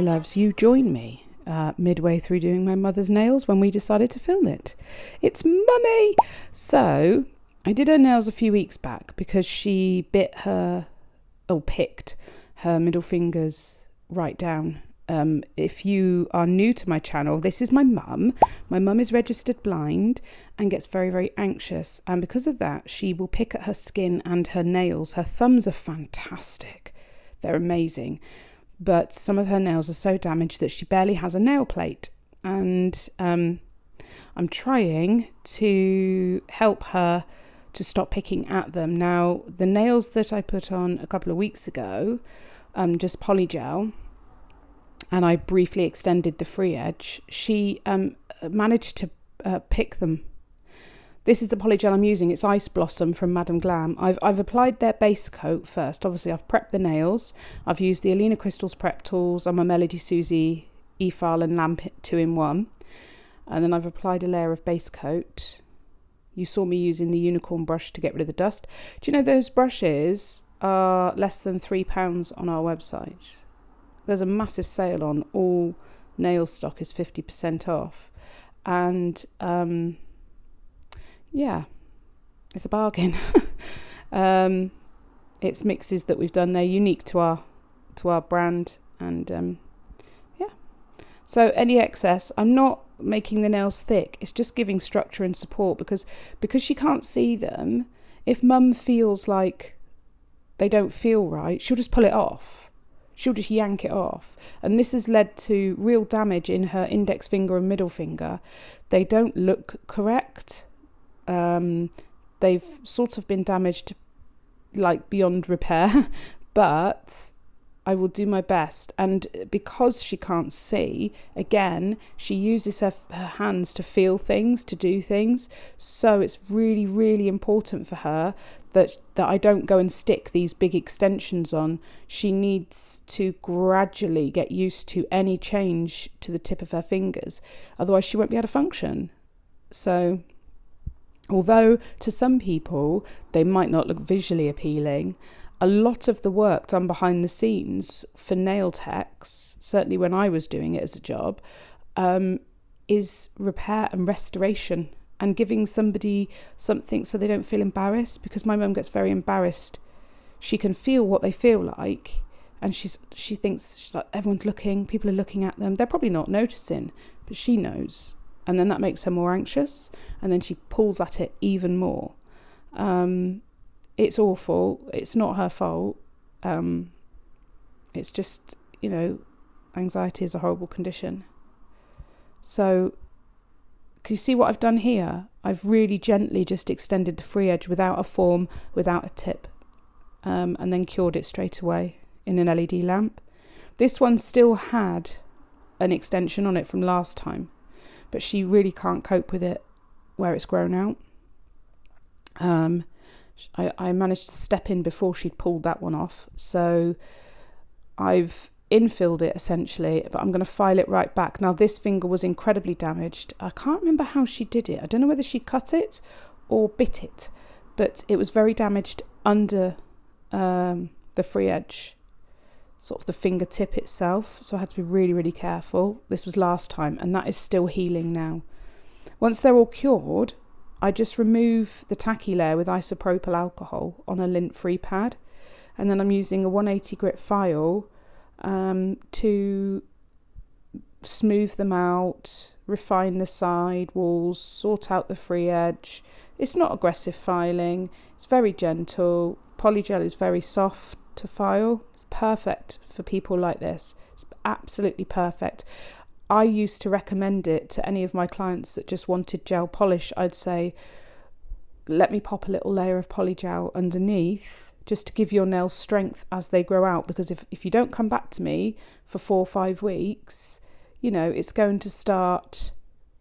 loves, you join me midway through doing my mother's nails when we decided to film it. It's Mummy! So, I did her nails a few weeks back because she picked her middle fingers right down. If you are new to my channel, this is my mum. My mum is registered blind and gets very, very anxious. And because of that, she will pick at her skin and her nails. Her thumbs are fantastic. They're amazing. But some of her nails are so damaged that she barely has a nail plate. And I'm trying to help her to stop picking at them. Now, the nails that I put on a couple of weeks ago, just polygel, and I briefly extended the free edge, she managed to pick them. This is the polygel I'm using. It's Ice Blossom from Madam Glam. I've applied their base coat first. Obviously, I've prepped the nails. I've used the Alina Crystals prep tools and my Melodysusie e-file and lamp 2-in-1. And then I've applied a layer of base coat. You saw me using the unicorn brush to get rid of the dust. Do you know those brushes are less than £3 on our website? There's a massive sale on. All nail stock is 50% off. And yeah, it's a bargain. It's mixes that we've done. They're unique to our brand. And yeah. So any excess, I'm not making the nails thick. It's just giving structure and support because she can't see them. If mum feels like they don't feel right, she'll just pull it off. She'll just yank it off. And this has led to real damage in her index finger and middle finger. They don't look correct. They've sort of been damaged like beyond repair, but I will do my best. And because she can't see, again, she uses her hands to feel things, to do things. So it's really, really important for her that I don't go and stick these big extensions on. She needs to gradually get used to any change to the tip of her fingers. Otherwise, she won't be able to function. So, although to some people, they might not look visually appealing, a lot of the work done behind the scenes for nail techs, certainly when I was doing it as a job, is repair and restoration and giving somebody something so they don't feel embarrassed, because my mum gets very embarrassed. She can feel what they feel like, and she thinks she's like, everyone's looking, people are looking at them. They're probably not noticing, but she knows. And then that makes her more anxious, and then she pulls at it even more. It's awful. It's not her fault. It's just, anxiety is a horrible condition. So, can you see what I've done here? I've really gently just extended the free edge without a form, without a tip, and then cured it straight away in an LED lamp. This one still had an extension on it from last time, but she really can't cope with it where it's grown out. I managed to step in before she'd pulled that one off. So I've infilled it essentially, but I'm going to file it right back. Now this finger was incredibly damaged. I can't remember how she did it. I don't know whether she cut it or bit it, but it was very damaged under the free edge, sort of the fingertip itself. So I had to be really, really careful. This was last time, and that is still healing now. Once they're all cured, I just remove the tacky layer with isopropyl alcohol on a lint-free pad, and then I'm using a 180 grit file to smooth them out, refine the side walls, sort out the free edge. It's not aggressive filing, it's very gentle. Polygel is very soft to file. It's perfect for people like this. It's absolutely perfect. I used to recommend it to any of my clients that just wanted gel polish. I'd say, let me pop a little layer of polygel underneath just to give your nails strength as they grow out, because if you don't come back to me for 4 or 5 weeks, it's going to start,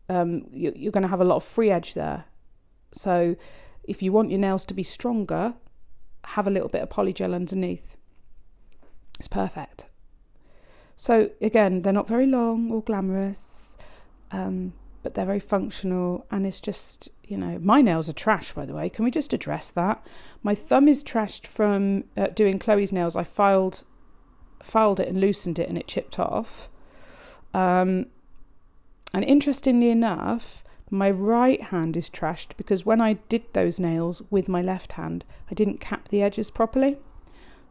you're going to have a lot of free edge there. So if you want your nails to be stronger, have a little bit of polygel underneath. It's perfect. So again, they're not very long or glamorous, but they're very functional, and it's just, my nails are trash, by the way. Can we just address that? My thumb is trashed from doing Chloe's nails. I filed filed it and loosened it and it chipped off. And interestingly enough, my right hand is trashed because when I did those nails with my left hand, I didn't cap the edges properly.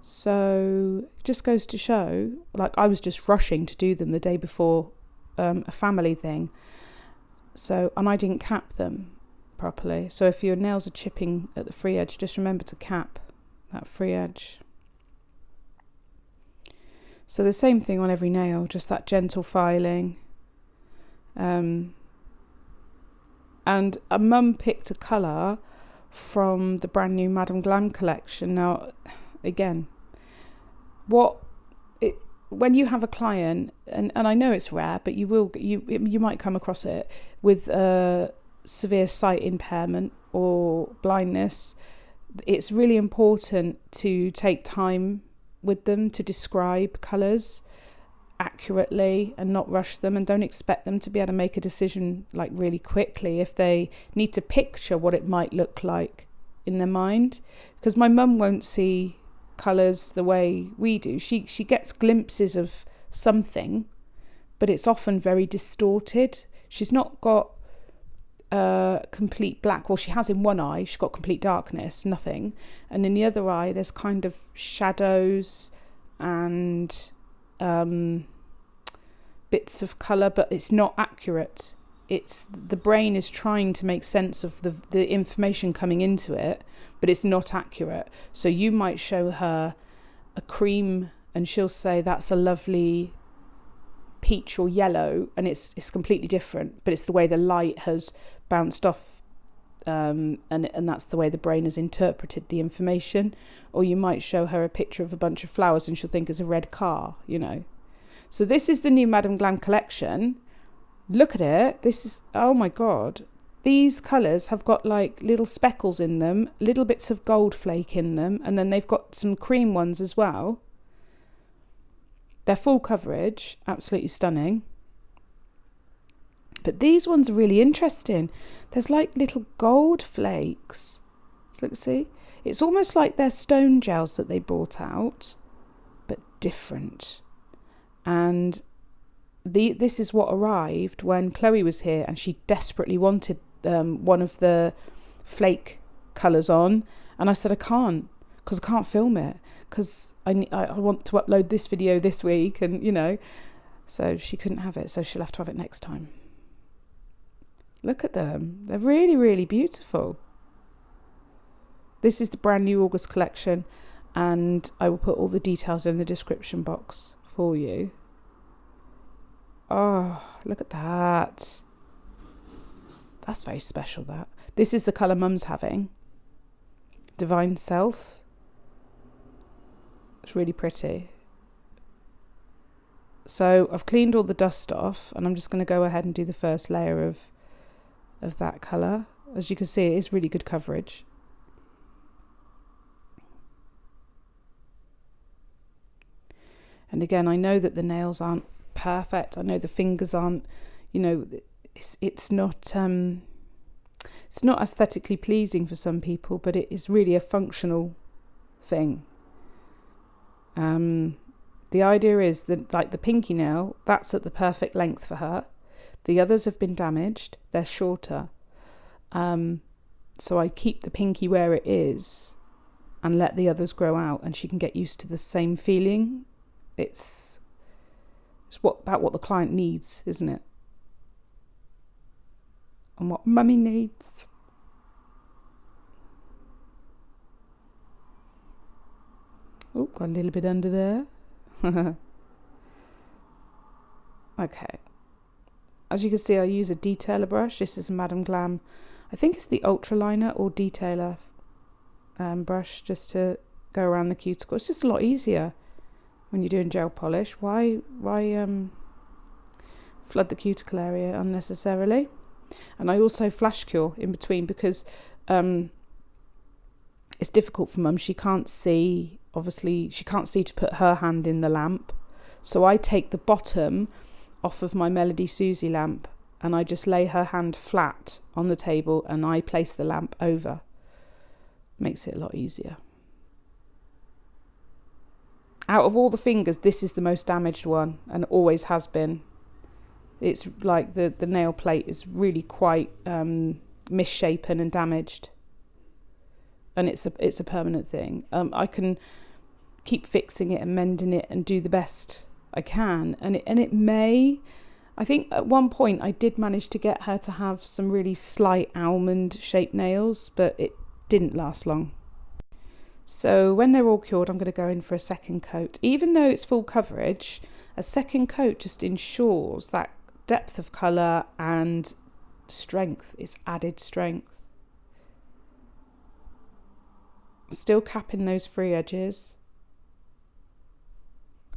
So it just goes to show, like, I was just rushing to do them the day before a family thing. So, and I didn't cap them properly. So if your nails are chipping at the free edge, just remember to cap that free edge. So the same thing on every nail, just that gentle filing. And a mum picked a colour from the brand new Madam Glam collection. Now, again, when you have a client, and I know it's rare, but you might come across it with a severe sight impairment or blindness, it's really important to take time with them to describe colours accurately and not rush them, and don't expect them to be able to make a decision like really quickly if they need to picture what it might look like in their mind, because my mum won't see colours the way we do. She gets glimpses of something, but it's often very distorted. She's not got complete black. Well, she has in one eye, she's got complete darkness, nothing, and in the other eye there's kind of shadows and bits of colour, but it's not accurate. It's the brain is trying to make sense of the information coming into it, but it's not accurate. So you might show her a cream and she'll say that's a lovely peach or yellow, and it's completely different, but it's the way the light has bounced off, and that's the way the brain has interpreted the information. Or you might show her a picture of a bunch of flowers and she'll think it's a red car, So this is the new Madam Glam collection. Look at it. This is, oh my god, these colours have got like little speckles in them, little bits of gold flake in them, and then they've got some cream ones as well. They're full coverage, absolutely stunning. But these ones are really interesting. There's like little gold flakes. Look, see? It's almost like they're stone gels that they brought out, but different. And this is what arrived when Chloe was here, and she desperately wanted one of the flake colours on, and I said I can't, because I can't film it, because I want to upload this video this week, and so she couldn't have it, so she'll have to have it next time. Look at them, they're really, really beautiful. This is the brand new August collection, and I will put all the details in the description box for you. Oh, look at that. That's very special, that. This is the colour Mum's having. Divine Self. It's really pretty. So I've cleaned all the dust off, and I'm just going to go ahead and do the first layer of that colour. As you can see, it is really good coverage. And again, I know that the nails aren't perfect. I know the fingers aren't, it's not aesthetically pleasing for some people, but it is really a functional thing. The idea is that, like the pinky nail, that's at the perfect length for her. The others have been damaged, they're shorter. So I keep the pinky where it is and let the others grow out, and she can get used to the same feeling. It's about what the client needs, isn't it? And what mummy needs. Oh, got a little bit under there. Okay. As you can see, I use a detailer brush. This is a Madam Glam. I think it's the Ultraliner or Detailer brush, just to go around the cuticle. It's just a lot easier when you're doing gel polish. Why flood the cuticle area unnecessarily? And I also flash cure in between, because it's difficult for Mum. She can't see, obviously she can't see to put her hand in the lamp, so I take the bottom off of my Melodysusie lamp and I just lay her hand flat on the table and I place the lamp over. Makes it a lot easier. Out of all the fingers, this is the most damaged one, and always has been. It's like the nail plate is really quite misshapen and damaged, and it's a permanent thing. I can keep fixing it and mending it and do the best I can, and it may. I think at one point I did manage to get her to have some really slight almond shaped nails, but it didn't last long. So when they're all cured, I'm going to go in for a second coat. Even though it's full coverage, a second coat just ensures that depth of colour and strength. It's added strength. Still capping those free edges.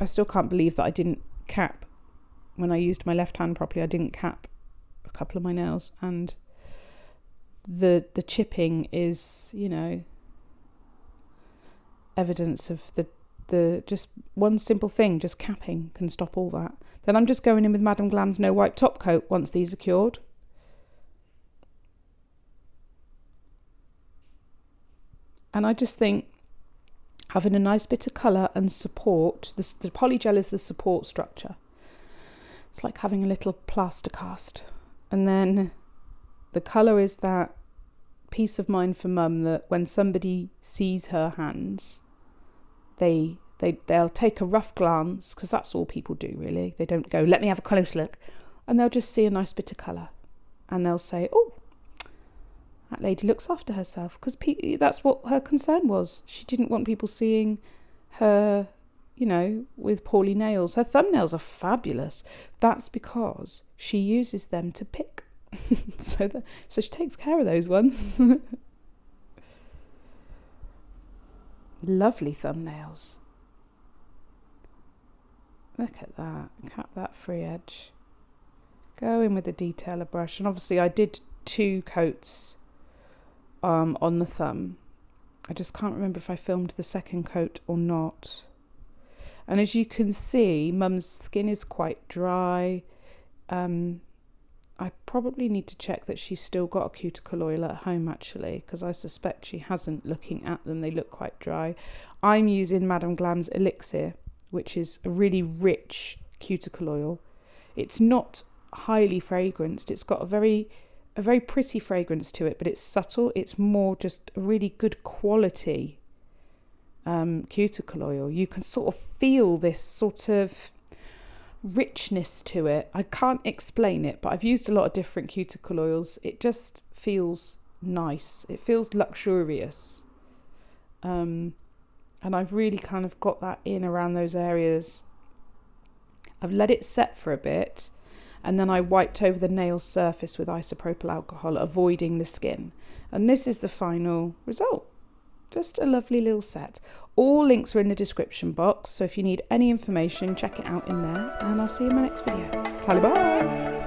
I still can't believe that I didn't cap when I used my left hand properly. I didn't cap a couple of my nails, and the chipping is, you know, evidence of the just one simple thing, just capping can stop all that. Then I'm just going in with Madam Glam's No Wipe top coat once these are cured. And I just think having a nice bit of colour and support, the polygel is the support structure. It's like having a little plaster cast. And then the colour is that peace of mind for mum that when somebody sees her hands, they'll take a rough glance, because that's all people do really. They don't go, let me have a close look, and they'll just see a nice bit of colour, and they'll say, oh, that lady looks after herself, because that's what her concern was. She didn't want people seeing her, you know, with poorly nails. Her thumbnails are fabulous. That's because she uses them to pick. so she takes care of those ones. Lovely thumbnails. Look at that. Cap that free edge. Go in with the detailer brush. And obviously I did 2 coats on the thumb. I just can't remember if I filmed the second coat or not. And as you can see, mum's skin is quite dry. I probably need to check that she's still got a cuticle oil at home, actually, because I suspect she hasn't. Looking at them, they look quite dry. I'm using Madam Glam's Elixir, which is a really rich cuticle oil. It's not highly fragranced. It's got a very pretty fragrance to it, but it's subtle. It's more just a really good quality cuticle oil. You can sort of feel this sort of richness to it. I can't explain it, but I've used a lot of different cuticle oils. It just feels nice. It feels luxurious. And I've really kind of got that in around those areas. I've let it set for a bit, and then I wiped over the nail surface with isopropyl alcohol, avoiding the skin. And this is the final result. Just a lovely little set. All links are in the description box, so if you need any information, check it out in there, and I'll see you in my next video. Bye.